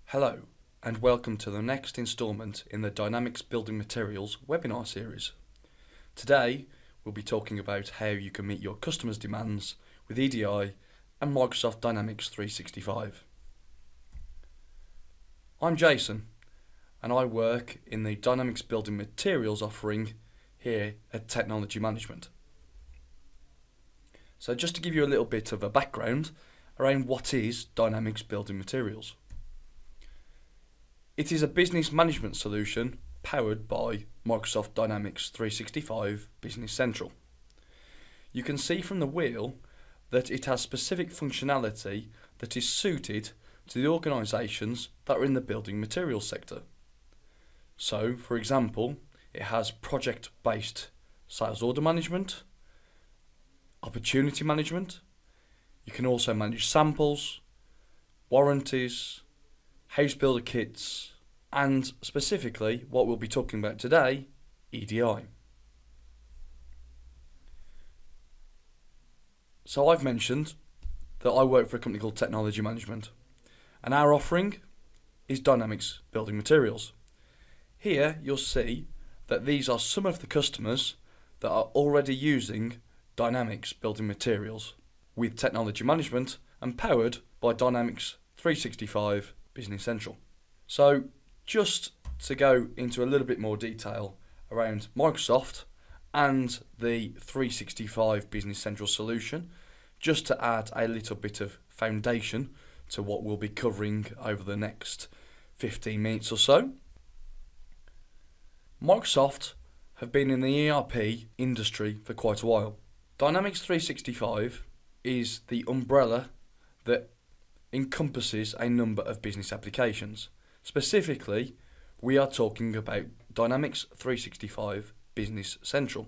Hello, and welcome to the next instalment in the Dynamics Building Materials webinar series. Today, we'll be talking about how you can meet your customers' demands with EDI and Microsoft Dynamics 365. I'm Jason, and I work in the Dynamics Building Materials offering here at Technology Management. So just to give you a little bit of a background around what is Dynamics Building Materials. It is a business management solution powered by Microsoft Dynamics 365 Business Central. You can see from the wheel that it has specific functionality that is suited to the organisations that are in the building materials sector. So, for example, it has project-based sales order management, opportunity management. You can also manage samples, warranties, house builder kits, and specifically what we'll be talking about today, EDI. So I've mentioned that I work for a company called Technology Management, and our offering is Dynamics Building Materials. Here you'll see that these are some of the customers that are already using Dynamics Building Materials with Technology Management and powered by Dynamics 365 Business Central. So just to go into a little bit more detail around Microsoft and the 365 Business Central solution, just to add a little bit of foundation to what we'll be covering over the next 15 minutes or so. Microsoft have been in the ERP industry for quite a while. Dynamics 365 is the umbrella that encompasses a number of business applications. Specifically, we are talking about Dynamics 365 Business Central,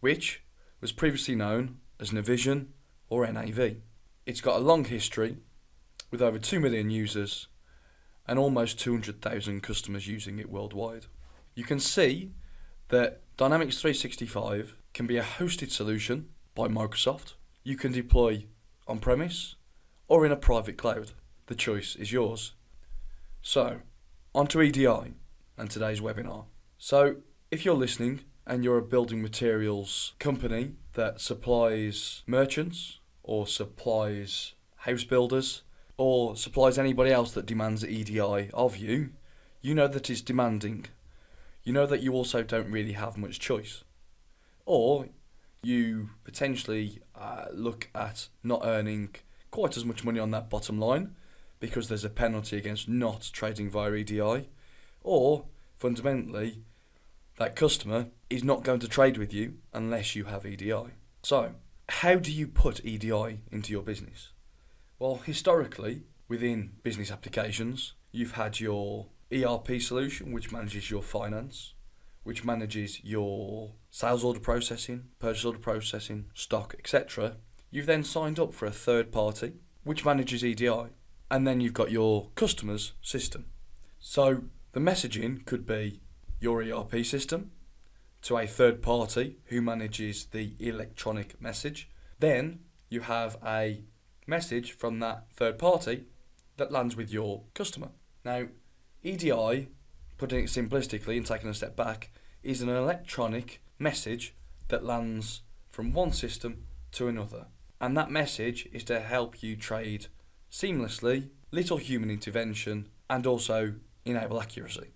which was previously known as Navision or NAV. It's got a long history with over 2 million users and almost 200,000 customers using it worldwide. You can see that Dynamics 365 can be a hosted solution by Microsoft. You can deploy on-premise or in a private cloud. The choice is yours. So, on to EDI and today's webinar. So, if you're listening and you're a building materials company that supplies merchants or supplies house builders or supplies anybody else that demands EDI of you, you know that it's demanding. You know that you also don't really have much choice. Or you potentially look at not earning quite as much money on that bottom line because there's a penalty against not trading via EDI, or fundamentally that customer is not going to trade with you unless you have EDI. So how do you put EDI into your business? Well, historically within business applications you've had your ERP solution, which manages your finance, which manages your sales order processing, purchase order processing, stock, etc. You've then signed up for a third party, which manages EDI. And then you've got your customer's system. So the messaging could be your ERP system to a third party who manages the electronic message. Then you have a message from that third party that lands with your customer. Now, EDI, putting it simplistically and taking a step back, is an electronic message that lands from one system to another. And that message is to help you trade seamlessly, little human intervention, and also enable accuracy.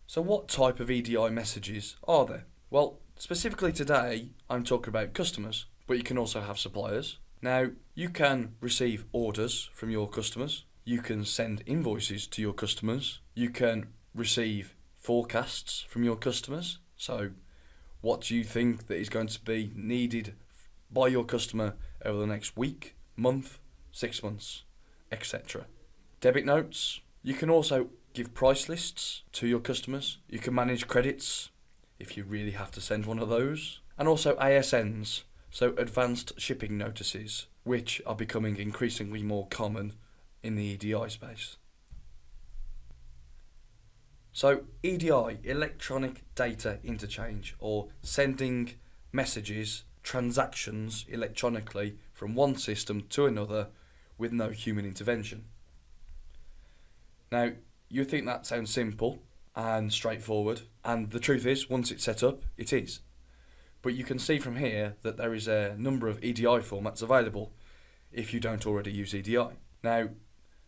So what type of EDI messages are there? Well, specifically today, I'm talking about customers, but you can also have suppliers. Now, you can receive orders from your customers. You can send invoices to your customers. You can receive forecasts from your customers. So what do you think that is going to be needed by your customer over the next week, month, 6 months, etc. Debit notes. You can also give price lists to your customers. You can manage credits if you really have to send one of those. And also ASNs, so advanced shipping notices, which are becoming increasingly more common in the EDI space. So EDI, electronic data interchange, or sending messages, transactions electronically from one system to another with no human intervention. Now, you think that sounds simple and straightforward, and the truth is, once it's set up, it is. But you can see from here that there is a number of EDI formats available if you don't already use EDI. Now,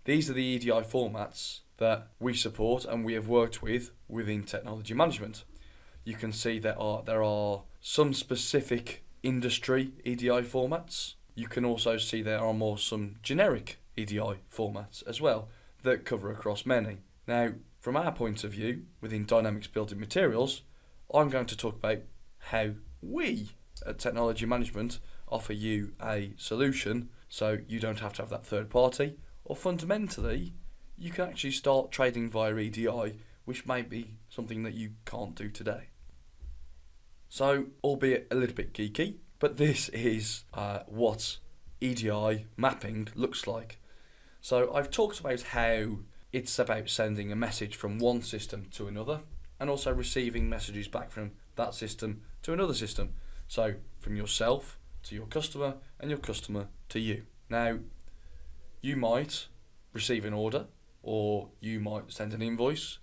these are the EDI formats that we support and we have worked with within technology management. You can see there are some specific industry EDI formats. You can also see there are some generic EDI formats as well that cover across many. Now, from our point of view, within Dynamics Building Materials, I'm going to talk about how we at Technology Management offer you a solution so you don't have to have that third party, or fundamentally, you can actually start trading via EDI, which may be something that you can't do today. So, albeit a little bit geeky, but this is what EDI mapping looks like. So I've talked about how it's about sending a message from one system to another and also receiving messages back from that system to another system. So from yourself to your customer and your customer to you. Now, you might receive an order or you might send an invoice.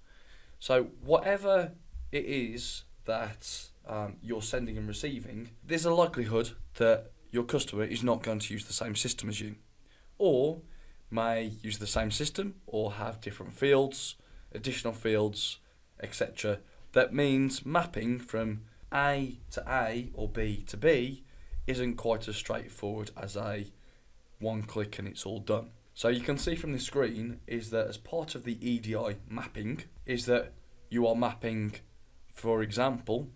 So whatever it is that you're sending and receiving, there's a likelihood that your customer is not going to use the same system as you, or may use the same system or have different fields, additional fields, etc. That means mapping from A to A or B to B isn't quite as straightforward as a one click and it's all done. So you can see from the screen is that as part of the EDI mapping is that you are mapping, for example,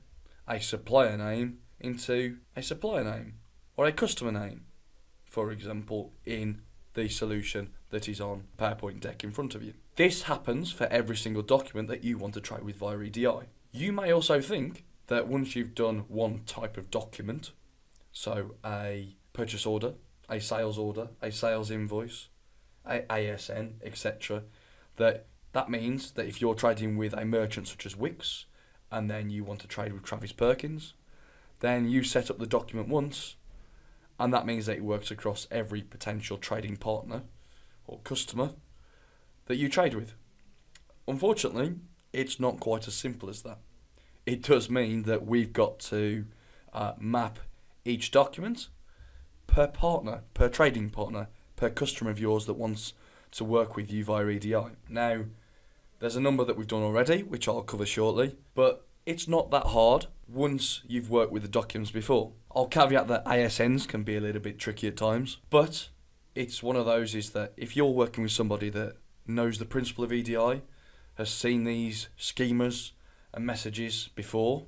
a supplier name into a supplier name or a customer name, for example, in the solution that is on PowerPoint deck in front of you. This happens for every single document that you want to trade with via EDI. You may also think that once you've done one type of document, so a purchase order, a sales invoice, a ASN, etc., that means that if you're trading with a merchant such as Wix, and then you want to trade with Travis Perkins, then you set up the document once, and that means that it works across every potential trading partner or customer that you trade with. Unfortunately, it's not quite as simple as that. It does mean that we've got to map each document per partner, per trading partner, per customer of yours that wants to work with you via EDI. Now, there's a number that we've done already, which I'll cover shortly, but it's not that hard once you've worked with the documents before. I'll caveat that ASNs can be a little bit tricky at times, but it's one of those is that if you're working with somebody that knows the principle of EDI, has seen these schemas and messages before,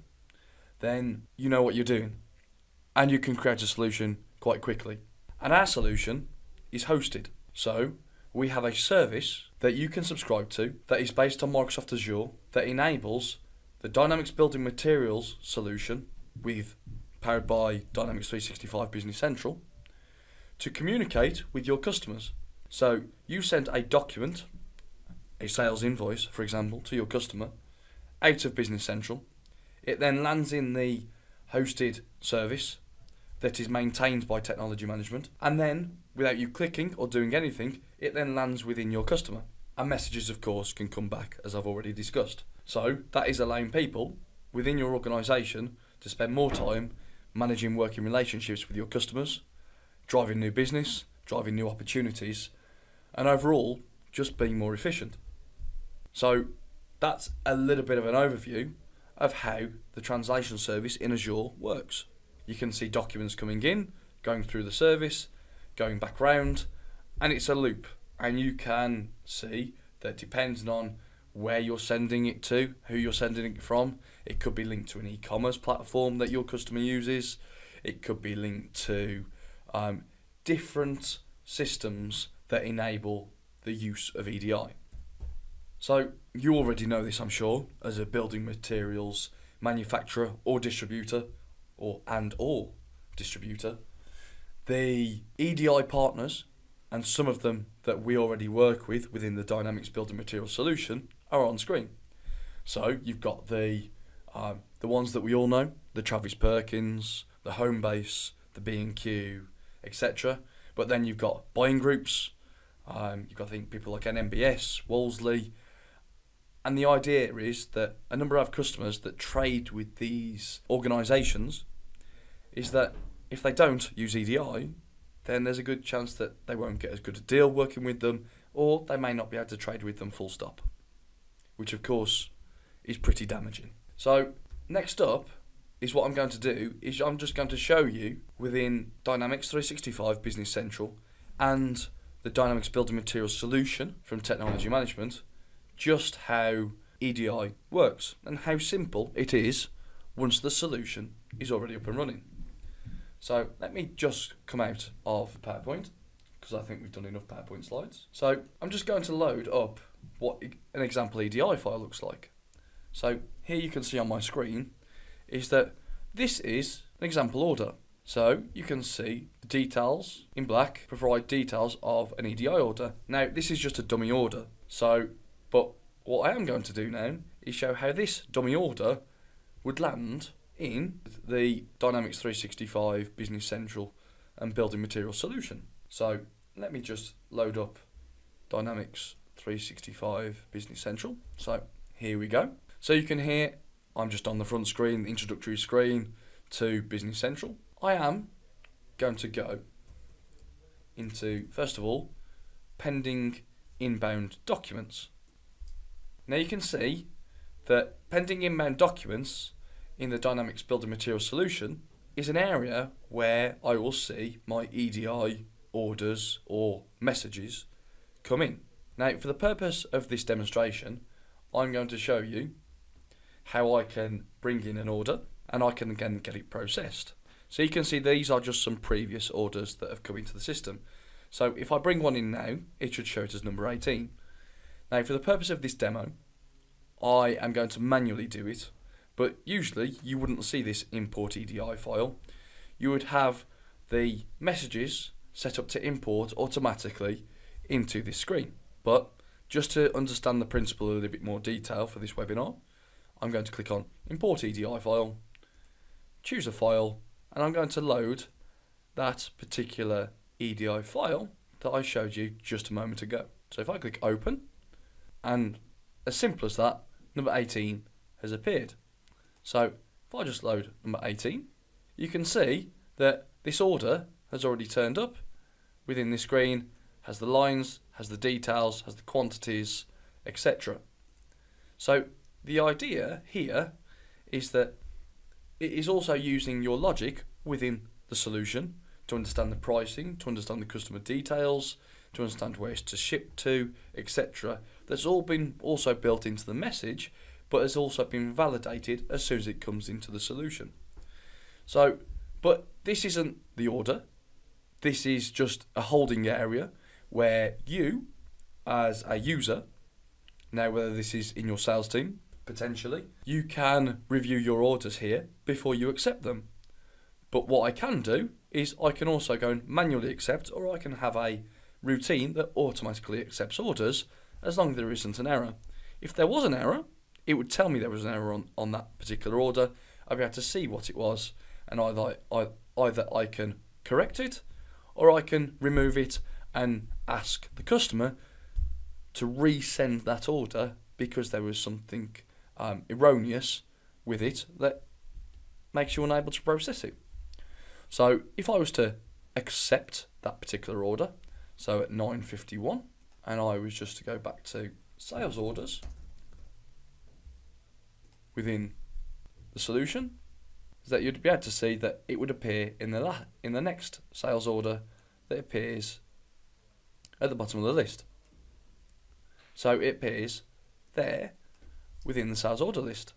then you know what you're doing and you can create a solution quite quickly. And our solution is hosted. So we have a service that you can subscribe to that is based on Microsoft Azure that enables the Dynamics Building Materials solution powered by Dynamics 365 Business Central to communicate with your customers. So you send a document, a sales invoice, for example, to your customer out of Business Central. It then lands in the hosted service that is maintained by Technology Management, and then, without you clicking or doing anything, it then lands within your customer. And messages, of course, can come back, as I've already discussed. So that is allowing people within your organisation to spend more time managing working relationships with your customers, driving new business, driving new opportunities, and overall, just being more efficient. So that's a little bit of an overview of how the translation service in Azure works. You can see documents coming in, going through the service, going back round, and it's a loop. And you can see that depending on where you're sending it to, who you're sending it from, it could be linked to an e-commerce platform that your customer uses. It could be linked to different systems that enable the use of EDI. So you already know this, I'm sure, as a building materials manufacturer or distributor, or distributor. The EDI partners, and some of them that we already work with within the Dynamics Building Materials solution, are on screen. So you've got the ones that we all know, the Travis Perkins, the Homebase, the B&Q, etc. But then you've got buying groups, you've got people like an MBS, Wolseley, and the idea is that a number of customers that trade with these organisations is that if they don't use EDI, then there's a good chance that they won't get as good a deal working with them, or they may not be able to trade with them full stop, which of course is pretty damaging. So next up is what I'm going to do is I'm just going to show you within Dynamics 365 Business Central and the Dynamics Building Materials solution from Technology Management just how EDI works and how simple it is once the solution is already up and running. So let me just come out of PowerPoint because I think we've done enough PowerPoint slides. So I'm just going to load up what an example EDI file looks like. So here you can see on my screen is that this is an example order. So you can see the details in black provide details of an EDI order. Now this is just a dummy order. But what I am going to do now is show how this dummy order would land in the Dynamics 365 Business Central and Building Materials solution. So let me just load up Dynamics 365 Business Central. So here we go. So you can hear I'm just on the front screen, the introductory screen to Business Central. I am going to go into, first of all, pending inbound documents. Now you can see that pending inbound documents in the Dynamics Building Materials solution is an area where I will see my EDI orders or messages come in. Now for the purpose of this demonstration, I'm going to show you how I can bring in an order and I can again get it processed. So you can see these are just some previous orders that have come into the system. So if I bring one in now, it should show it as number 18. Now for the purpose of this demo, I am going to manually do it, but usually you wouldn't see this import EDI file. You would have the messages set up to import automatically into this screen. But just to understand the principle in a little bit more detail for this webinar, I'm going to click on Import EDI File, choose a file, and I'm going to load that particular EDI file that I showed you just a moment ago. So if I click Open, and as simple as that, number 18 has appeared. So if I just load number 18, you can see that this order has already turned up within this screen, has the lines, has the details, has the quantities, etc. So the idea here is that it is also using your logic within the solution to understand the pricing, to understand the customer details, to understand where it's to ship to, etc. That's all been also built into the message, but has also been validated as soon as it comes into the solution. So, but this isn't the order. This is just a holding area where you, as a user, now whether this is in your sales team, potentially, you can review your orders here before you accept them. But what I can do is I can also go and manually accept, or I can have a routine that automatically accepts orders as long as there isn't an error. If there was an error, it would tell me there was an error on that particular order. I'd be able to see what it was, and either I can correct it or I can remove it and ask the customer to resend that order because there was something erroneous with it that makes you unable to process it. So if I was to accept that particular order, so at 9:51, and I was just to go back to sales orders within the solution, is that you'd be able to see that it would appear in the next sales order that appears at the bottom of the list. So it appears there within the sales order list.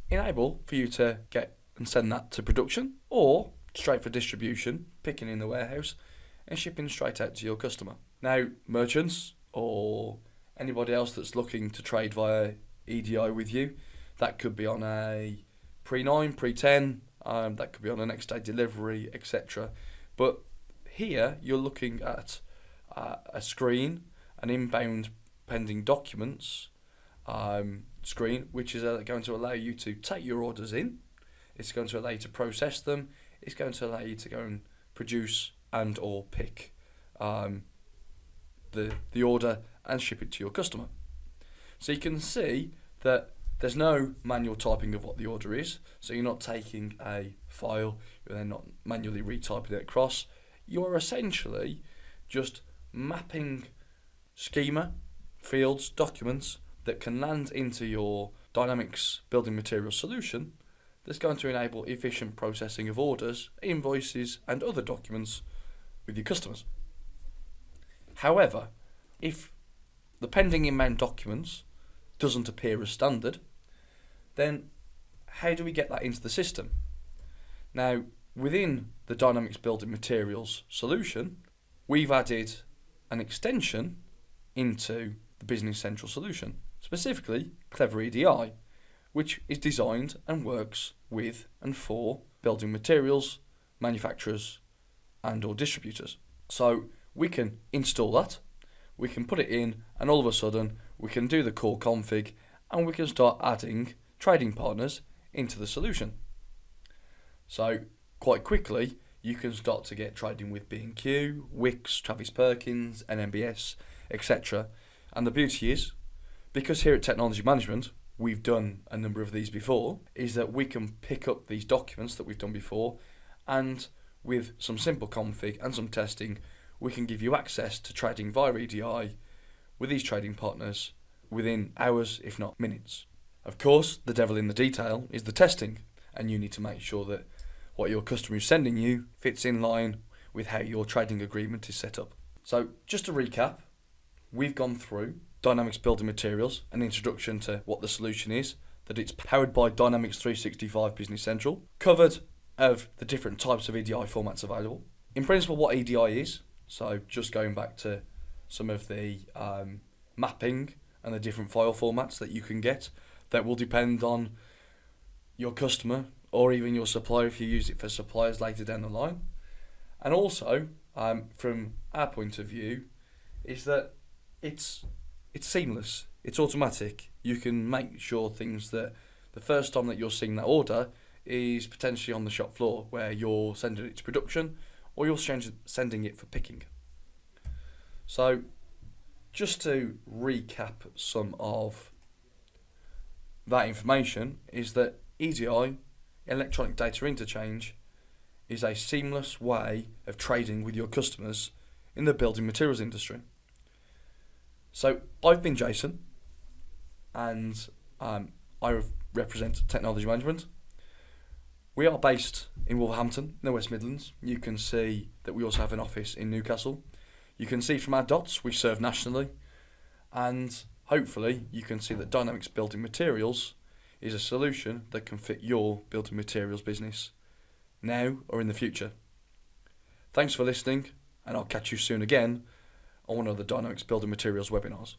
Enable for you to get and send that to production or straight for distribution, picking in the warehouse and shipping straight out to your customer. Now, merchants or anybody else that's looking to trade via EDI with you, that could be on a pre-9, pre-10, that could be on a next day delivery, etc. But here you're looking at a screen, an inbound pending documents screen, which is going to allow you to take your orders in. It's going to allow you to process them. It's going to allow you to go and produce and or pick the order and ship it to your customer. So you can see that there's no manual typing of what the order is, so you're not taking a file, you're then not manually retyping it across. You're essentially just mapping schema, fields, documents that can land into your Dynamics building materials solution that's going to enable efficient processing of orders, invoices and other documents with your customers. However, if the pending inbound documents doesn't appear as standard, then how do we get that into the system? Now, within the Dynamics Building Materials solution, we've added an extension into the Business Central solution, specifically Clever EDI, which is designed and works with and for building materials, manufacturers and or distributors. So we can install that, we can put it in, and all of a sudden we can do the core config and we can start adding trading partners into the solution. So quite quickly you can start to get trading with B&Q, Wix, Travis Perkins, NMBS, etc. And the beauty is, because here at Technology Management we've done a number of these before, is that we can pick up these documents that we've done before, and with some simple config and some testing we can give you access to trading via EDI with these trading partners within hours, if not minutes. Of course, the devil in the detail is the testing, and you need to make sure that what your customer is sending you fits in line with how your trading agreement is set up. So just to recap, we've gone through Dynamics Building Materials, an introduction to what the solution is, that it's powered by Dynamics 365 Business Central, covered of the different types of EDI formats available. In principle, what EDI is, so just going back to some of the mapping and the different file formats that you can get, that will depend on your customer or even your supplier if you use it for suppliers later down the line. And also, from our point of view, is that it's seamless, it's automatic. You can make sure things that the first time that you're seeing that order is potentially on the shop floor where you're sending it to production or you're sending it for picking. So just to recap some of that information, is that EDI, electronic data interchange, is a seamless way of trading with your customers in the building materials industry. So I've been Jason, and I represent Technology Management. We are based in Wolverhampton, in the West Midlands. You can see that we also have an office in Newcastle. You can see from our dots we serve nationally, and hopefully you can see that Dynamics Building Materials is a solution that can fit your building materials business now or in the future. Thanks for listening, and I'll catch you soon again on one of the Dynamics Building Materials webinars.